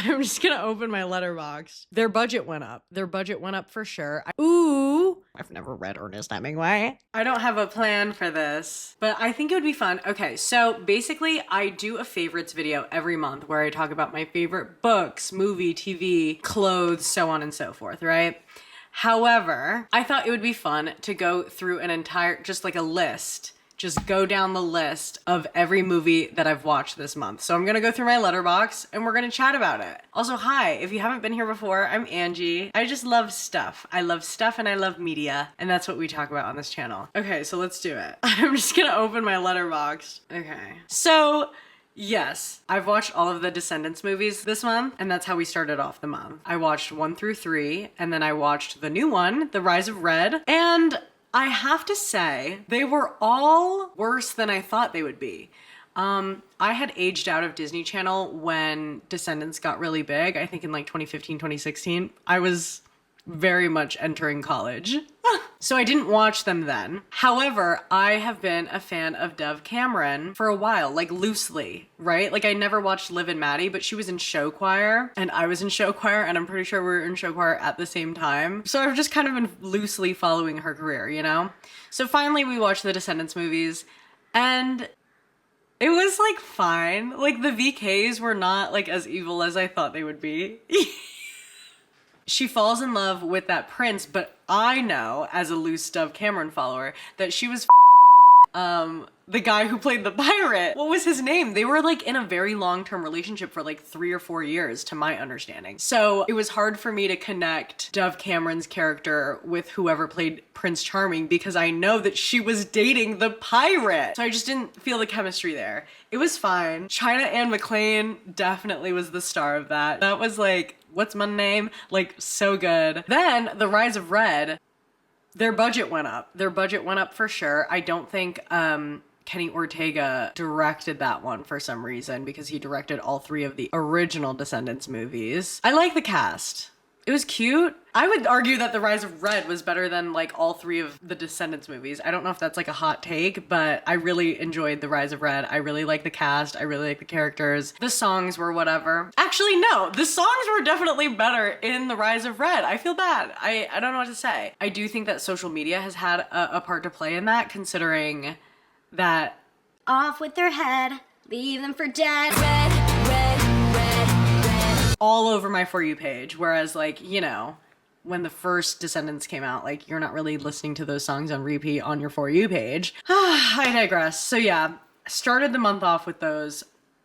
I'm just gonna open my Letterboxd. Their budget went up. Their budget went up for sure. Ooh, I've never read Ernest Hemingway. I don't have a plan for this, but I think it would be fun. Okay, so basically I do a favorites video every month where I talk about my favorite books, movie, TV, clothes, so on and so forth, right? However, I thought it would be fun to go through an entire, just like a list, just go down the list of every movie that I've watched this month. So I'm gonna go through my Letterboxd and we're gonna chat about it. Also, hi, if you haven't been here before, I'm Angie. I just love stuff. I love stuff and I love media, and that's what we talk about on this channel. Okay, so let's do it. I'm just gonna open my Letterboxd. Okay, so yes, I've watched all of the Descendants movies this month, and that's how we started off the month. I watched 1 through 3, and then I watched the new one, The Rise of Red, and I have to say, they were all worse than I thought they would be. I had aged out of Disney Channel when Descendants got really big, I think in like 2015, 2016. I was very much entering college. So I didn't watch them then. However, I have been a fan of Dove Cameron for a while, like loosely, right? Like I never watched Liv and Maddie, but she was in show choir and I was in show choir, and I'm pretty sure we were in show choir at the same time. So I've just kind of been loosely following her career, you know? So finally we watched the Descendants movies and it was like fine. Like the VKs were not like as evil as I thought they would be. She falls in love with that prince, but I know, as a loose Dove Cameron follower, that she was the guy who played the pirate. What was his name? They were like in a very long-term relationship for like 3 or 4 years, to my understanding. So it was hard for me to connect Dove Cameron's character with whoever played Prince Charming because I know that she was dating the pirate. So I just didn't feel the chemistry there. It was fine. China Anne McClain definitely was the star of that. That was like, what's my name? Like, so good. Then The Rise of Red, their budget went up. Their budget went up for sure. I don't think Kenny Ortega directed that one for some reason because he directed all 3 of the original Descendants movies. I like the cast. It was cute. I would argue that The Rise of Red was better than like all 3 of the Descendants movies. I don't know if that's like a hot take, but I really enjoyed The Rise of Red. I really like the cast. I really like the characters. The songs were whatever. Actually, no, the songs were definitely better in The Rise of Red. I feel bad. I don't know what to say. I do think that social media has had a part to play in that, considering that off with their head, leave them for dead. Red, red, red. All over my For You page, whereas like, you know, when the first Descendants came out, like you're not really listening to those songs on repeat on your For You page. I digress. So yeah, started the month off with those,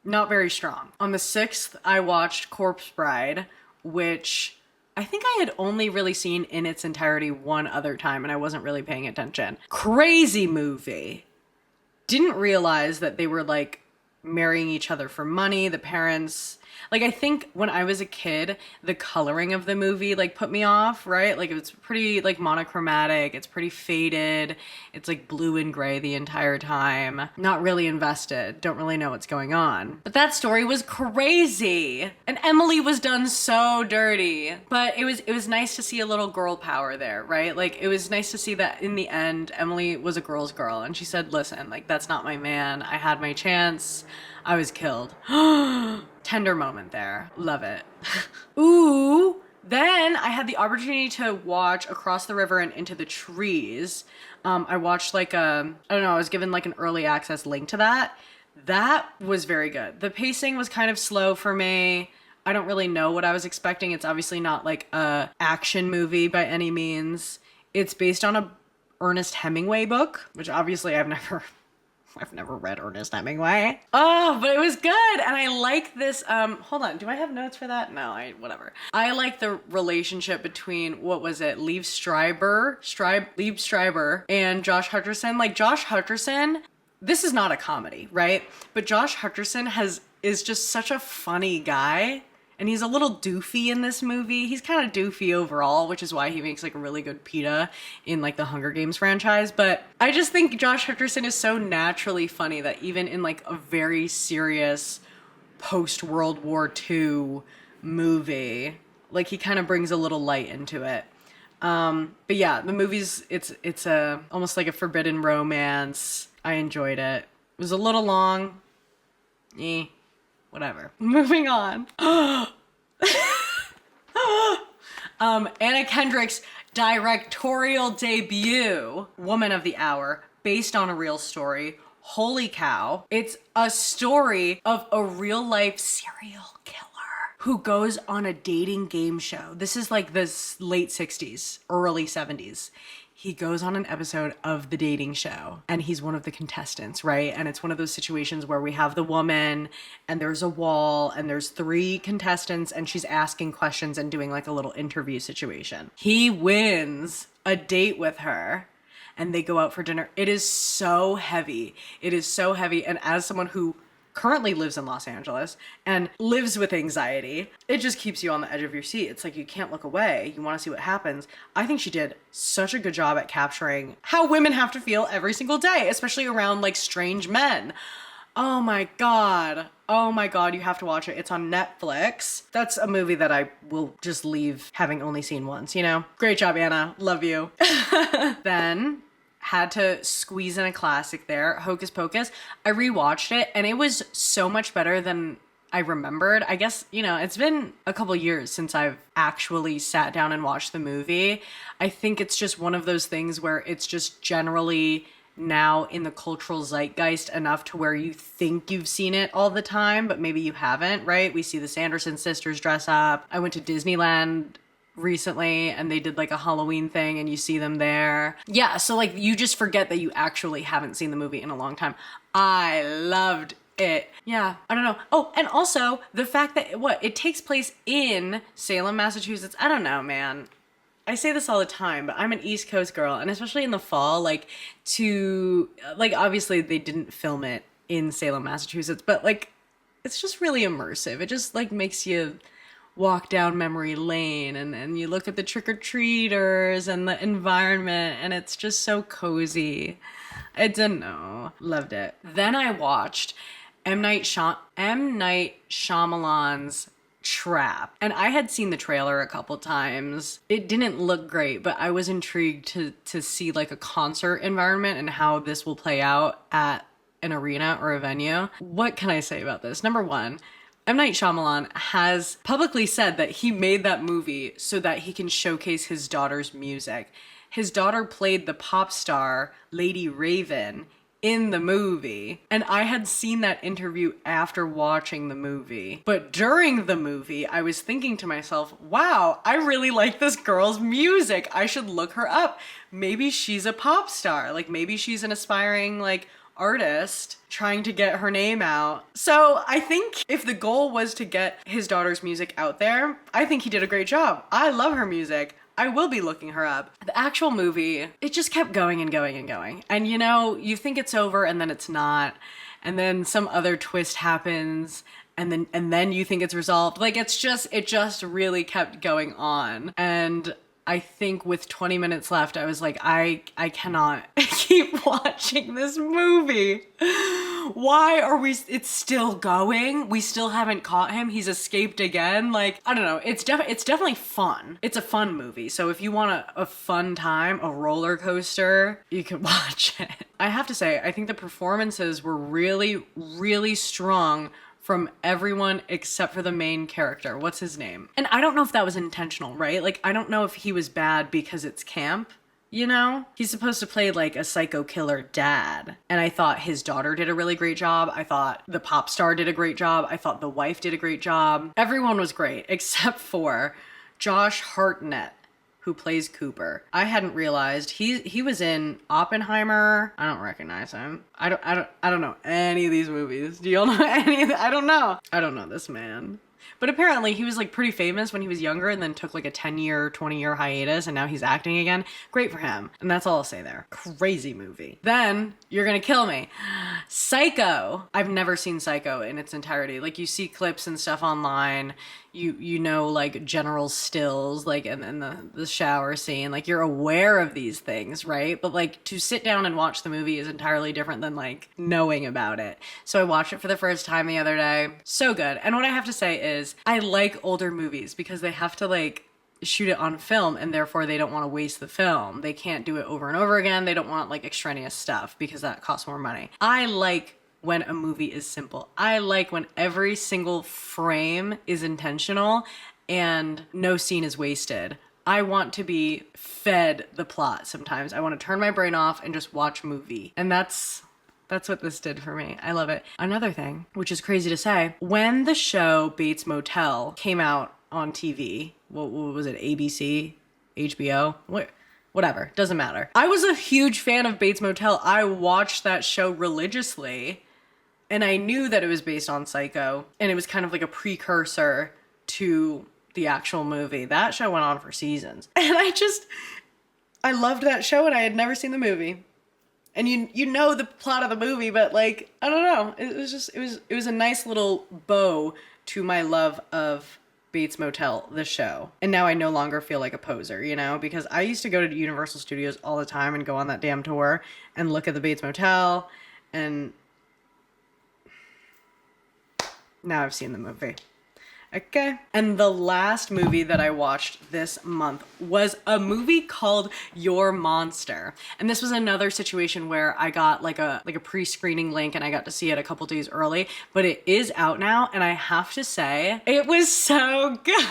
not very strong. On the 6th, I watched Corpse Bride, which I think I had only really seen in its entirety one other time and I wasn't really paying attention. Crazy movie. Didn't realize that they were like marrying each other for money, the parents. Like, I think when I was a kid, the coloring of the movie, like, put me off, right? Like, it's pretty, like, monochromatic. It's pretty faded. It's, like, blue and gray the entire time. Not really invested. Don't really know what's going on. But that story was crazy. And Emily was done so dirty. But it was nice to see a little girl power there, right? Like, it was nice to see that in the end, Emily was a girl's girl. And she said, listen, like, that's not my man. I had my chance. I was killed. Tender moment there. Love it. Ooh. Then I had the opportunity to watch Across the River and Into the Trees. I watched like I don't know, I was given like an early access link to that. That was very good. The pacing was kind of slow for me. I don't really know what I was expecting. It's obviously not like a action movie by any means. It's based on a Ernest Hemingway book, which obviously I've never read Ernest Hemingway. Oh, but it was good. And I like this, hold on, do I have notes for that? No, whatever. I like the relationship between, what was it, Liev Schreiber and Josh Hutcherson. Like, Josh Hutcherson, this is not a comedy, right? But Josh Hutcherson is just such a funny guy. And he's a little doofy in this movie. He's kind of doofy overall, which is why he makes like a really good PETA in like the Hunger Games franchise. But I just think Josh Hutcherson is so naturally funny that even in like a very serious post-World War II movie, like he kind of brings a little light into it. But yeah, the movie's, it's a almost like a forbidden romance. I enjoyed it. It was a little long. Whatever. Moving on. Anna Kendrick's directorial debut, Woman of the Hour, based on a real story. Holy cow. It's a story of a real life serial killer who goes on a dating game show. This is like the late 60s, early 70s. He goes on an episode of the dating show and he's one of the contestants, right? And it's one of those situations where we have the woman and there's a wall and there's 3 contestants and she's asking questions and doing like a little interview situation. He wins a date with her and they go out for dinner. It is so heavy. It is so heavy. And as someone who currently lives in Los Angeles and lives with anxiety, it just keeps you on the edge of your seat. It's like you can't look away. You want to see what happens. I think she did such a good job at capturing how women have to feel every single day, especially around like strange men. Oh my God. Oh my God, you have to watch it. It's on Netflix. That's a movie that I will just leave having only seen once, you know? Great job, Anna. Love you. Then had to squeeze in a classic there, Hocus Pocus. I rewatched it and it was so much better than I remembered. I guess, you know, it's been a couple years since I've actually sat down and watched the movie. I think it's just one of those things where it's just generally now in the cultural zeitgeist enough to where you think you've seen it all the time, but maybe you haven't, right? We see the Sanderson sisters dress up. I went to Disneyland recently and they did like a Halloween thing and you see them there. Yeah, so like you just forget that you actually haven't seen the movie in a long time. I loved it. Yeah, I don't know. Oh, and also the fact that it takes place in Salem, Massachusetts. I don't know, man. I say this all the time, but I'm an East Coast girl, and especially in the fall, like obviously they didn't film it in Salem, Massachusetts, but like it's just really immersive. It just like makes you walk down memory lane and you look at the trick-or-treaters and the environment and it's just so cozy. I don't know. Loved it. Then I watched M. Night Shyamalan's Trap. And I had seen the trailer a couple times. It didn't look great, but I was intrigued to see like a concert environment and how this will play out at an arena or a venue. What can I say about this? Number one, M. Night Shyamalan has publicly said that he made that movie so that he can showcase his daughter's music. His daughter played the pop star Lady Raven in the movie, and I had seen that interview after watching the movie. But during the movie, I was thinking to myself, wow, I really like this girl's music. I should look her up. Maybe she's a pop star. Like maybe she's an aspiring like artist trying to get her name out. So I think if the goal was to get his daughter's music out there, I think he did a great job. I love her music. I will be looking her up. The actual movie, it just kept going and going and going. And you know, you think it's over and then it's not. And then some other twist happens and then you think it's resolved. Like it just really kept going on. And I think with 20 minutes left, I was like, I cannot keep watching this movie. Why are it's still going? We still haven't caught him. He's escaped again. Like, I don't know. It's definitely fun. It's a fun movie. So if you want a fun time, a roller coaster, you can watch it. I have to say, I think the performances were really, really strong from everyone except for the main character. What's his name? And I don't know if that was intentional, right? Like, I don't know if he was bad because it's camp, you know? He's supposed to play like a psycho killer dad. And I thought his daughter did a really great job. I thought the pop star did a great job. I thought the wife did a great job. Everyone was great except for Josh Hartnett, who plays Cooper. I hadn't realized he was in Oppenheimer. I don't recognize him. I don't know any of these movies. Do y'all know any of them? I don't know this man. But apparently he was like pretty famous when he was younger and then took like a 10-year, 20-year hiatus and now he's acting again. Great for him. And that's all I'll say there. Crazy movie. Then you're gonna kill me. Psycho. I've never seen Psycho in its entirety. Like you see clips and stuff online. You know, like general stills, like and the shower scene, like you're aware of these things, right? But like to sit down and watch the movie is entirely different than like knowing about it. So I watched it for the first time the other day. So good. And what I have to say is I like older movies because they have to like shoot it on film and therefore they don't want to waste the film. They can't do it over and over again. They don't want like extraneous stuff because that costs more money. I like when a movie is simple. I like when every single frame is intentional and no scene is wasted. I want to be fed the plot sometimes. I want to turn my brain off and just watch a movie. And that's what this did for me. I love it. Another thing, which is crazy to say, when the show Bates Motel came out on TV, what was it, ABC, HBO? Whatever, doesn't matter. I was a huge fan of Bates Motel. I watched that show religiously, and I knew that it was based on Psycho, and it was kind of like a precursor to the actual movie. That show went on for seasons. And I loved that show, and I had never seen the movie. And you know the plot of the movie, but like, I don't know. It was a nice little bow to my love of Bates Motel, the show. And now I no longer feel like a poser, you know, because I used to go to Universal Studios all the time and go on that damn tour and look at the Bates Motel, and now I've seen the movie. Okay. And the last movie that I watched this month was a movie called Your Monster. And this was another situation where I got like a pre-screening link and I got to see it a couple days early, but it is out now, and I have to say, it was so good.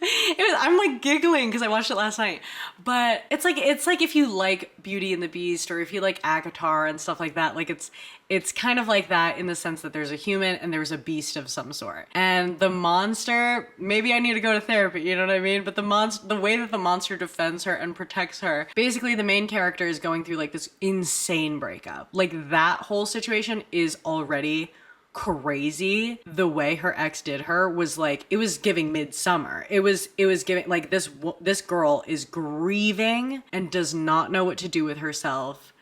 I'm like giggling because I watched it last night, but it's like if you like Beauty and the Beast, or if you like Avatar and stuff like that, like it's kind of like that in the sense that there's a human and there's a beast of some sort. And the monster, maybe I need to go to therapy, you know what I mean? But the way that the monster defends her and protects her, basically the main character is going through like this insane breakup. Like that whole situation is already crazy. The way her ex did her was like, it was giving Midsummer. It was giving like this girl is grieving and does not know what to do with herself.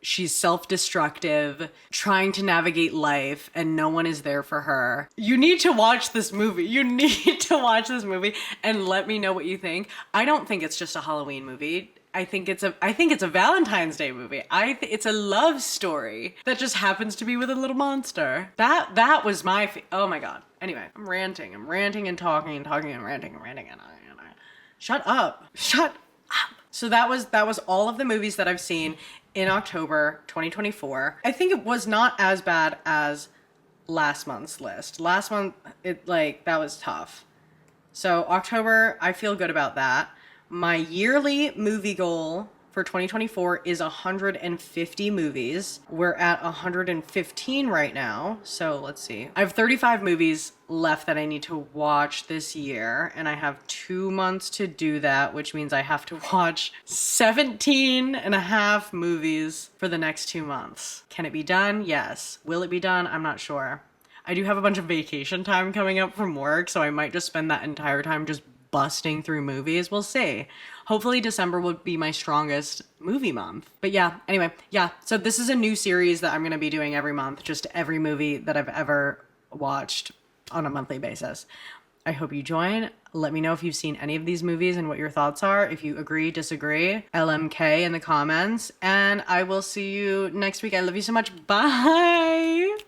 She's self-destructive, trying to navigate life, and no one is there for her. You need to watch this movie. You need to watch this movie and let me know what you think. I don't think it's just a Halloween movie. I think it's a Valentine's Day movie. It's a love story that just happens to be with a little monster. That was my oh my god. Anyway, I'm ranting and talking and ranting and shut up. So that was all of the movies that I've seen in October 2024. I think it was not as bad as last month's list. Last month, that was tough. So October, I feel good about that. My yearly movie goal for 2024 is 150 movies. We're at 115 right now. So let's see. I have 35 movies left that I need to watch this year, and I have 2 months to do that, which means I have to watch 17 and a half movies for the next 2 months. Can it be done? Yes. Will it be done? I'm not sure. I do have a bunch of vacation time coming up from work, so I might just spend that entire time just busting through movies. We'll see. Hopefully December will be my strongest movie month. But anyway, so this is a new series that I'm going to be doing every month, just every movie that I've ever watched on a monthly basis. I hope you join. Let me know if you've seen any of these movies and what your thoughts are. If you agree, disagree, LMK in the comments. And I will see you next week. I love you so much. Bye!